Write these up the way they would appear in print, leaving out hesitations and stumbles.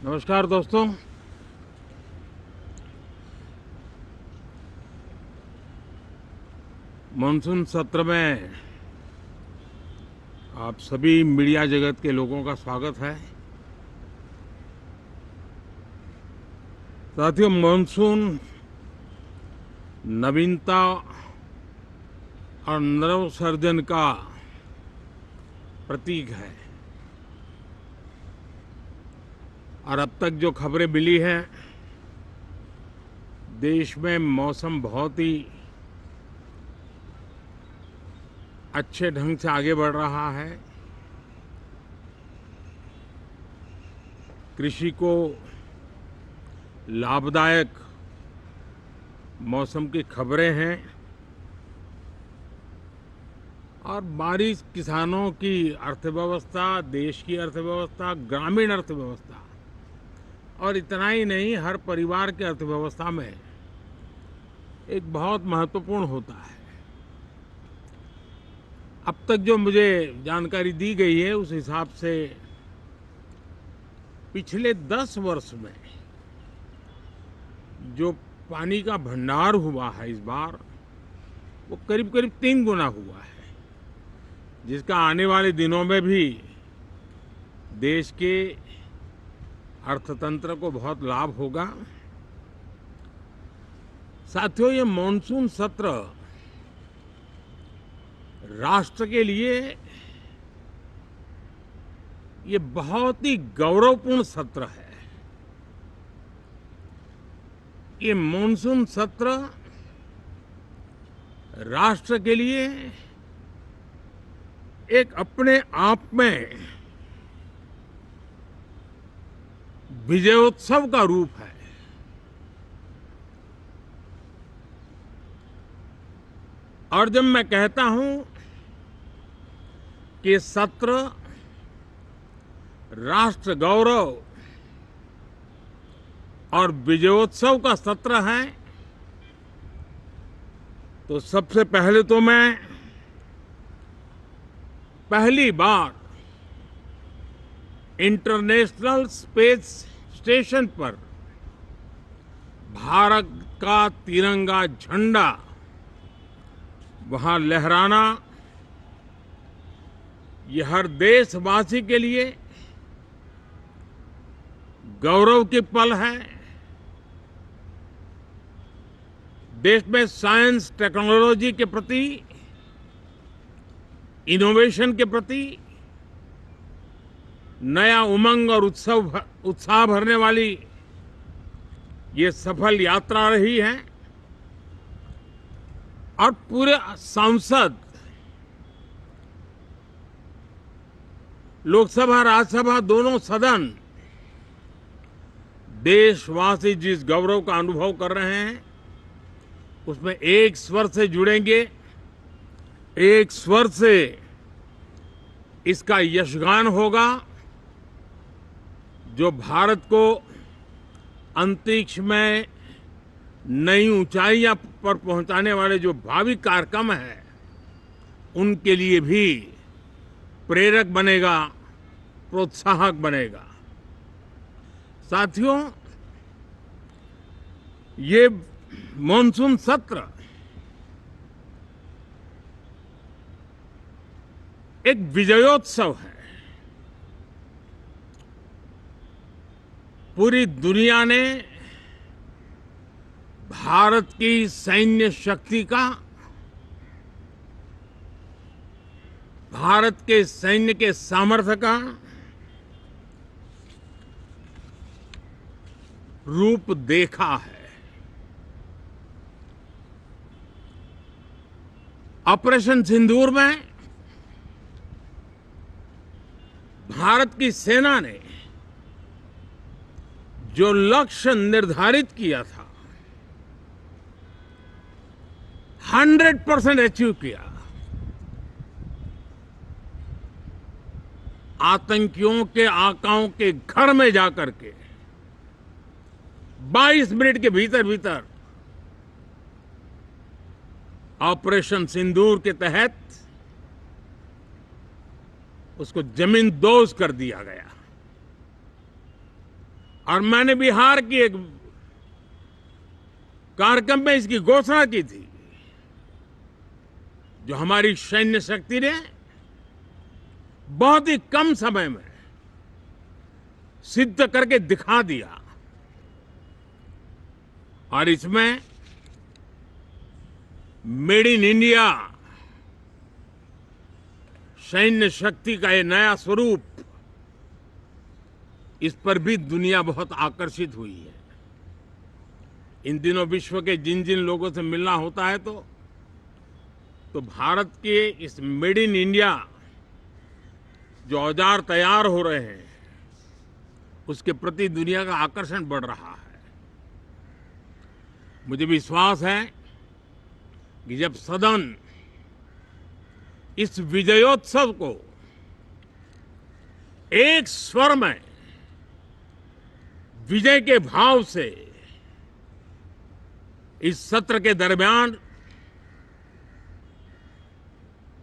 नमस्कार दोस्तों। मानसून सत्र में आप सभी मीडिया जगत के लोगों का स्वागत है। साथियों, मानसून नवीनता और नवसर्जन का प्रतीक है और अब तक जो खबरें मिली हैं, देश में मौसम बहुत ही अच्छे ढंग से आगे बढ़ रहा है। कृषि को लाभदायक मौसम की खबरें हैं और बारिश किसानों की अर्थव्यवस्था, देश की अर्थव्यवस्था, ग्रामीण अर्थव्यवस्था और इतना ही नहीं, हर परिवार की अर्थव्यवस्था में एक बहुत महत्वपूर्ण होता है। अब तक जो मुझे जानकारी दी गई है उस हिसाब से पिछले 10 वर्ष में जो पानी का भंडार हुआ है इस बार, वो करीब करीब 3 गुना हुआ है, जिसका आने वाले दिनों में भी देश के अर्थतंत्र को बहुत लाभ होगा। साथियों, ये मॉनसून सत्र राष्ट्र के लिए ये बहुत ही गौरवपूर्ण सत्र है। ये मॉनसून सत्र राष्ट्र के लिए एक अपने आप में विजयोत्सव का रूप है। और जब मैं कहता हूं कि सत्र राष्ट्र गौरव और विजयोत्सव का सत्र है, तो सबसे पहले तो मैं पहली बार इंटरनेशनल स्पेस स्टेशन पर भारत का तिरंगा झंडा वहां लहराना, ये हर देशवासी के लिए गौरव की पल है। देश में साइंस टेक्नोलॉजी के प्रति, इनोवेशन के प्रति नया उमंग और उत्साह भरने वाली ये सफल यात्रा रही है और पूरे संसद, लोकसभा राज्यसभा दोनों सदन देशवासी जिस गौरव का अनुभव कर रहे हैं उसमें एक स्वर से जुड़ेंगे, एक स्वर से इसका यशगान होगा। जो भारत को अंतरिक्ष में नई ऊंचाइयां पर पहुंचाने वाले जो भावी कार्यक्रम हैं, उनके लिए भी प्रेरक बनेगा, प्रोत्साहक बनेगा। साथियों, ये मॉनसून सत्र एक विजयोत्सव है। पूरी दुनिया ने भारत की सैन्य शक्ति का, भारत के सैन्य के सामर्थ्य का रूप देखा है। ऑपरेशन सिंदूर में भारत की सेना ने जो लक्ष्य निर्धारित किया था, 100% अचीव किया। आतंकियों के आकाओं के घर में जाकर के 22 मिनट के भीतर भीतर ऑपरेशन सिंदूर के तहत उसको जमींदोज कर दिया गया। और मैंने बिहार की एक कार्यक्रम में इसकी घोषणा की थी, जो हमारी सैन्य शक्ति ने बहुत ही कम समय में सिद्ध करके दिखा दिया। और इसमें मेड इन इंडिया सैन्य शक्ति का ये नया स्वरूप, इस पर भी दुनिया बहुत आकर्षित हुई है। इन दिनों विश्व के जिन जिन लोगों से मिलना होता है तो भारत के इस मेड इन इंडिया जो औजार तैयार हो रहे हैं, उसके प्रति दुनिया का आकर्षण बढ़ रहा है। मुझे विश्वास है कि जब सदन इस विजयोत्सव को एक स्वर में विजय के भाव से इस सत्र के दरमियान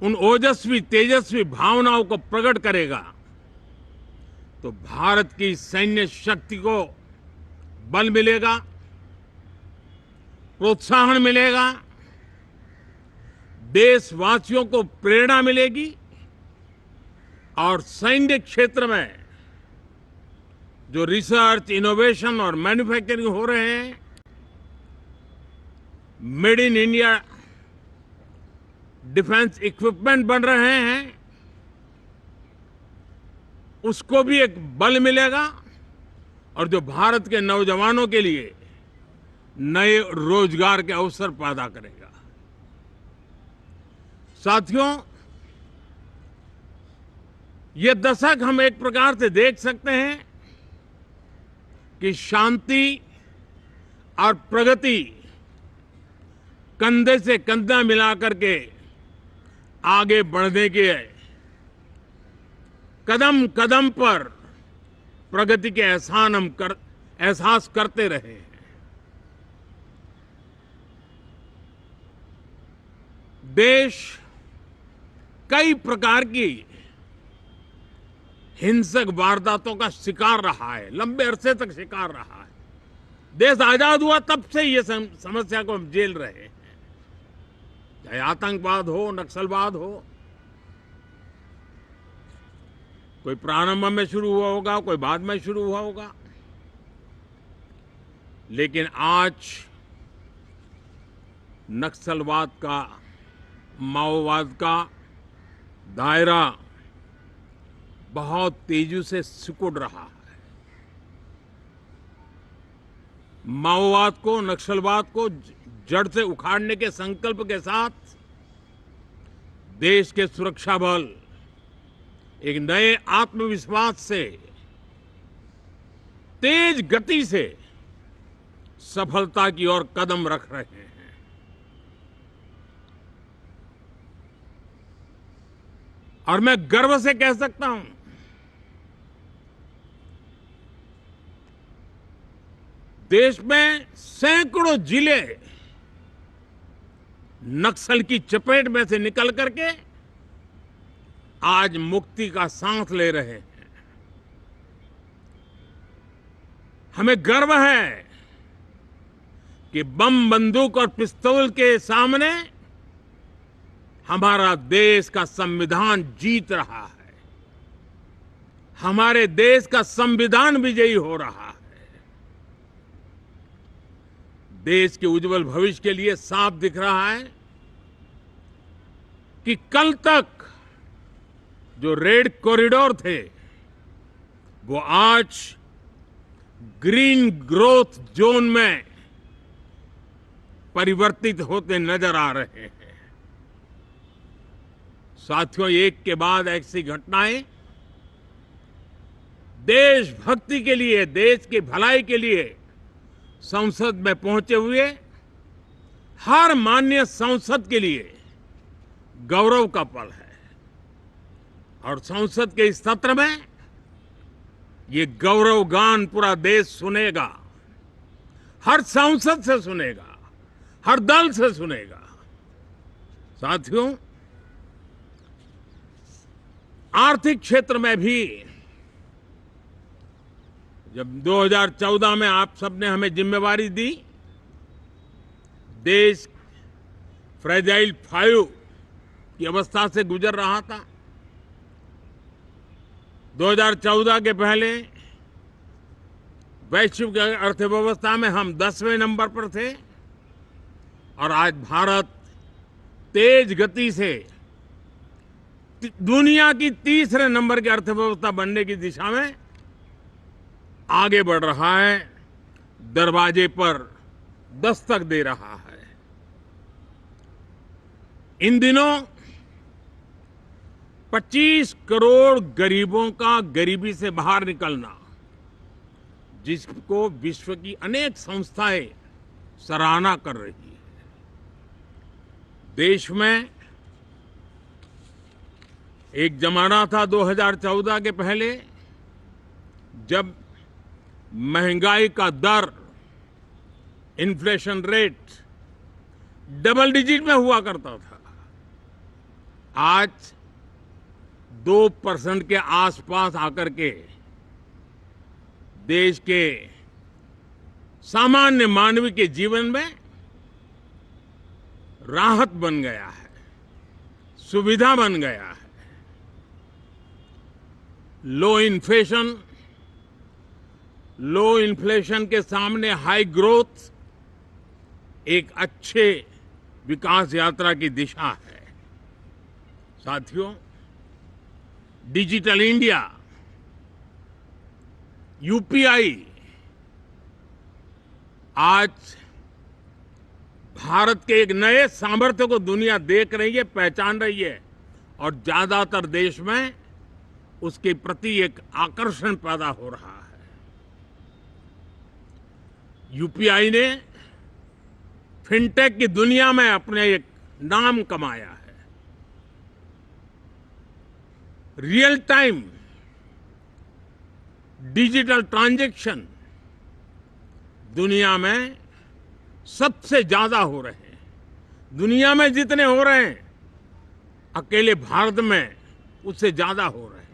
उन ओजस्वी तेजस्वी भावनाओं को प्रकट करेगा, तो भारत की सैन्य शक्ति को बल मिलेगा, प्रोत्साहन मिलेगा, देशवासियों को प्रेरणा मिलेगी और सैन्य क्षेत्र में जो रिसर्च, इनोवेशन और मैन्युफैक्चरिंग हो रहे हैं, made in India defence equipment बन रहे हैं, उसको भी एक बल मिलेगा और जो भारत के नौजवानों के लिए नए रोजगार के अवसर पैदा करेगा। साथियों, ये दशक हम एक प्रकार से देख सकते हैं कि शांति और प्रगति कंधे से कंधा मिलाकर के आगे बढ़ने के कदम कदम पर प्रगति के एहसास करते रहे हैं। देश कई प्रकार की हिंसक वारदातों का शिकार रहा है, लंबे अरसे तक शिकार रहा है। देश आजाद हुआ तब से ये समस्या को हम झेल रहे हैं, चाहे आतंकवाद हो, नक्सलवाद हो। कोई प्रारंभ में शुरू हुआ होगा, कोई बाद में शुरू हुआ होगा, लेकिन आज नक्सलवाद का, माओवाद का दायरा बहुत तेजी से सिकुड़ रहा है। माओवाद को, नक्सलवाद को जड़ से उखाड़ने के संकल्प के साथ देश के सुरक्षा बल एक नए आत्मविश्वास से, तेज गति से सफलता की ओर कदम रख रहे हैं। और मैं गर्व से कह सकता हूं, देश में सैकड़ों जिले नक्सल की चपेट में से निकल करके आज मुक्ति का सांस ले रहे हैं। हमें गर्व है कि बम, बंदूक और पिस्तौल के सामने हमारा देश का संविधान जीत रहा है, हमारे देश का संविधान विजयी हो रहा है। देश के उज्जवल भविष्य के लिए साफ दिख रहा है कि कल तक जो रेड कॉरिडोर थे, वो आज ग्रीन ग्रोथ जोन में परिवर्तित होते नजर आ रहे हैं। साथियों, एक के बाद ऐसी घटनाएं देशभक्ति के लिए, देश की भलाई के लिए संसद में पहुंचे हुए हर माननीय सांसद के लिए गौरव का पल है। और संसद के इस सत्र में ये गौरव गान पूरा देश सुनेगा, हर सांसद से सुनेगा, हर दल से सुनेगा। साथियों, आर्थिक क्षेत्र में भी जब 2014 में आप सबने हमें जिम्मेवारी दी, देश फ्रेजाइल 5 की अवस्था से गुजर रहा था। 2014 के पहले वैश्विक अर्थव्यवस्था में हम 10वें नंबर पर थे और आज भारत तेज गति से दुनिया की तीसरे नंबर की अर्थव्यवस्था बनने की दिशा में आगे बढ़ रहा है, दरवाजे पर दस्तक दे रहा है। इन दिनों 25 करोड़ गरीबों का गरीबी से बाहर निकलना, जिसको विश्व की अनेक संस्थाएं सराहना कर रही है। देश में एक जमाना था 2014 के पहले, जब महंगाई का दर, इन्फ्लेशन रेट डबल डिजिट में हुआ करता था। आज 2% के आसपास आकर के देश के सामान्य मानव के जीवन में राहत बन गया है, सुविधा बन गया है। लो इन्फ्लेशन के सामने हाई ग्रोथ एक अच्छे विकास यात्रा की दिशा है। साथियों, डिजिटल इंडिया, यूपीआई आज भारत के एक नए सामर्थ्य को दुनिया देख रही है, पहचान रही है और ज्यादातर देश में उसके प्रति एक आकर्षण पैदा हो रहा है। यूपीआई ने फिनटेक की दुनिया में अपने एक नाम कमाया है। रियल टाइम डिजिटल ट्रांजैक्शन दुनिया में सबसे ज्यादा हो रहे हैं। दुनिया में जितने हो रहे हैं, अकेले भारत में उससे ज्यादा हो रहे हैं।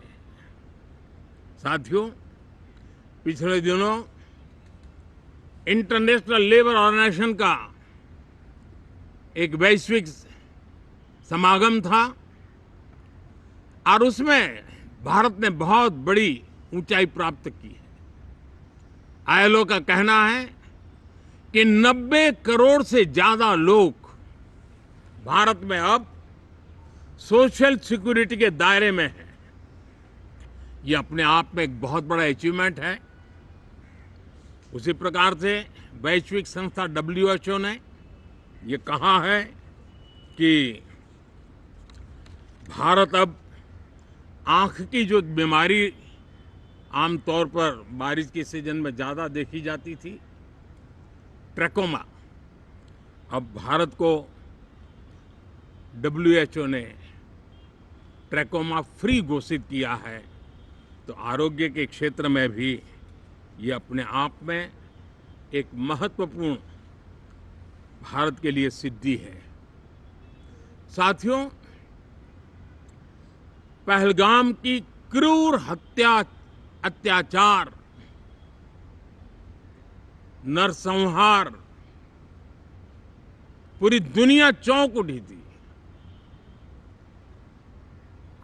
साथियों, पिछले दिनों इंटरनेशनल लेबर ऑर्गेनाइजेशन का एक वैश्विक समागम था और उसमें भारत ने बहुत बड़ी ऊंचाई प्राप्त की है। आईएलओ का कहना है कि 90 करोड़ से ज्यादा लोग भारत में अब सोशल सिक्योरिटी के दायरे में हैं। ये अपने आप में एक बहुत बड़ा अचीवमेंट है। उसी प्रकार से वैश्विक संस्था WHO ने ये कहा है कि भारत अब आंख की जो बीमारी आमतौर पर बारिश के सीजन में ज्यादा देखी जाती थी, ट्रैकोमा, अब भारत को WHO ने ट्रैकोमा फ्री घोषित किया है। तो आरोग्य के क्षेत्र में भी ये अपने आप में एक महत्वपूर्ण भारत के लिए सिद्धि है। साथियों, पहलगाम की क्रूर अत्याचार, नरसंहार, पूरी दुनिया चौंक उठी थी।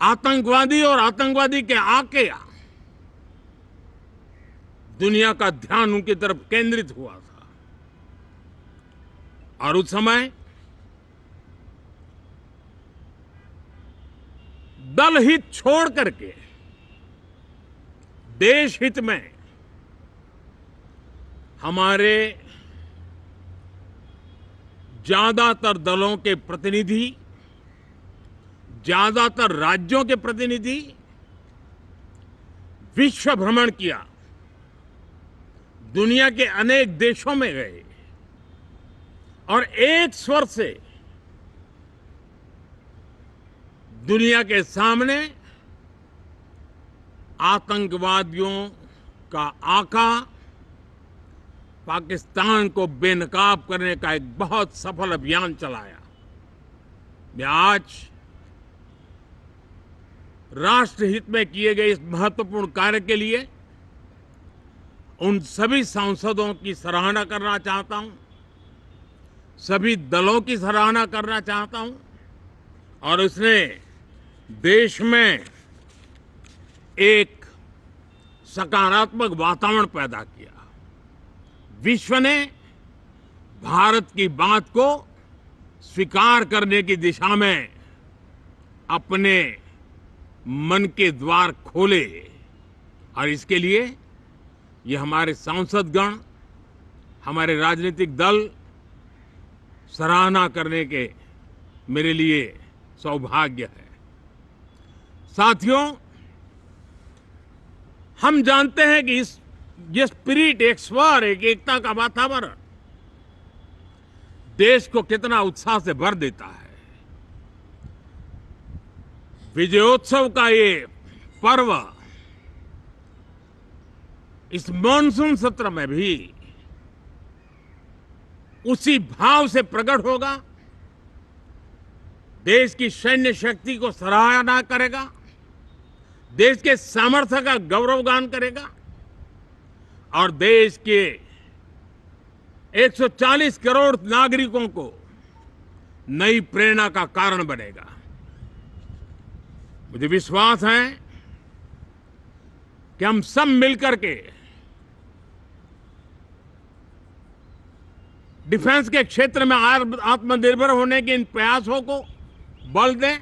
आतंकवादी और आतंकवादी के आके दुनिया का ध्यान उनकी तरफ केंद्रित हुआ था और उस समय दल हित छोड़ करके देश हित में हमारे ज्यादातर दलों के प्रतिनिधि, ज्यादातर राज्यों के प्रतिनिधि विश्व भ्रमण किया, दुनिया के अनेक देशों में गए और एक स्वर से दुनिया के सामने आतंकवादियों का आका पाकिस्तान को बेनकाब करने का एक बहुत सफल अभियान चलाया। मैं आज राष्ट्रहित में किए गए इस महत्वपूर्ण कार्य के लिए उन सभी सांसदों की सराहना करना चाहता हूं, सभी दलों की सराहना करना चाहता हूं और उसने देश में एक सकारात्मक वातावरण पैदा किया। विश्व ने भारत की बात को स्वीकार करने की दिशा में अपने मन के द्वार खोले और इसके लिए ये हमारे सांसदगण, हमारे राजनीतिक दल सराहना करने के मेरे लिए सौभाग्य है। साथियों, हम जानते हैं कि ये स्पिरिट, एक स्वर, एक एकता का वातावरण देश को कितना उत्साह से भर देता है। विजयोत्सव का ये पर्व इस मॉनसून सत्र में भी उसी भाव से प्रकट होगा। देश की सैन्य शक्ति को सराहना करेगा, देश के सामर्थ्य का गौरवगान करेगा और देश के 140 करोड़ नागरिकों को नई प्रेरणा का कारण बनेगा। मुझे विश्वास है कि हम सब मिलकर के डिफेंस के क्षेत्र में आत्मनिर्भर होने के इन प्रयासों को बल दें,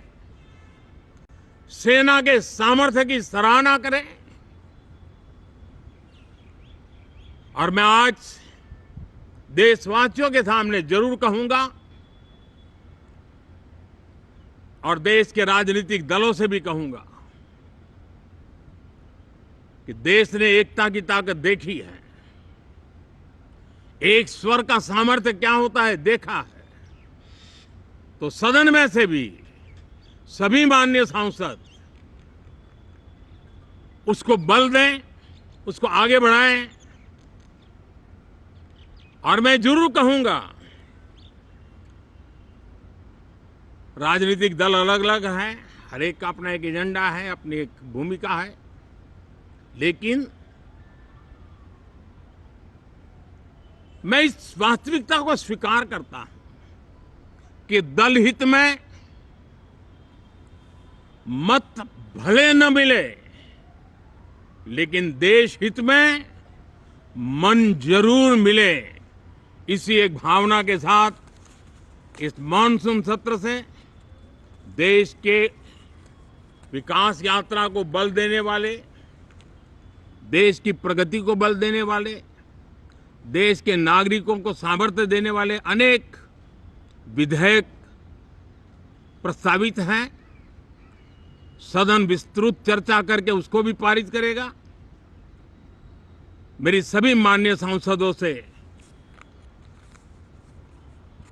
सेना के सामर्थ्य की सराहना करें और मैं आज देशवासियों के सामने जरूर कहूंगा और देश के राजनीतिक दलों से भी कहूंगा कि देश ने एकता की ताकत देखी है, एक स्वर का सामर्थ्य क्या होता है देखा है। तो सदन में से भी सभी माननीय सांसद उसको बल दें, उसको आगे बढ़ाएं और मैं जरूर कहूंगा, राजनीतिक दल अलग अलग हैं, हर एक का अपना एक एजेंडा है, अपनी एक भूमिका है, लेकिन मैं इस वास्तविकता को स्वीकार करता हूं कि दल हित में मत भले न मिले, लेकिन देश हित में मन जरूर मिले। इसी एक भावना के साथ इस मॉनसून सत्र से देश के विकास यात्रा को बल देने वाले, देश की प्रगति को बल देने वाले, देश के नागरिकों को सामर्थ्य देने वाले अनेक विधेयक प्रस्तावित हैं। सदन विस्तृत चर्चा करके उसको भी पारित करेगा। मेरी सभी माननीय सांसदों से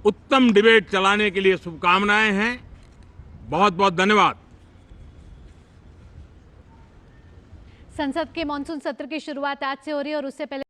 उत्तम डिबेट चलाने के लिए शुभकामनाएं हैं। बहुत बहुत धन्यवाद। संसद के मॉनसून सत्र की शुरुआत आज से हो रही है और उससे पहले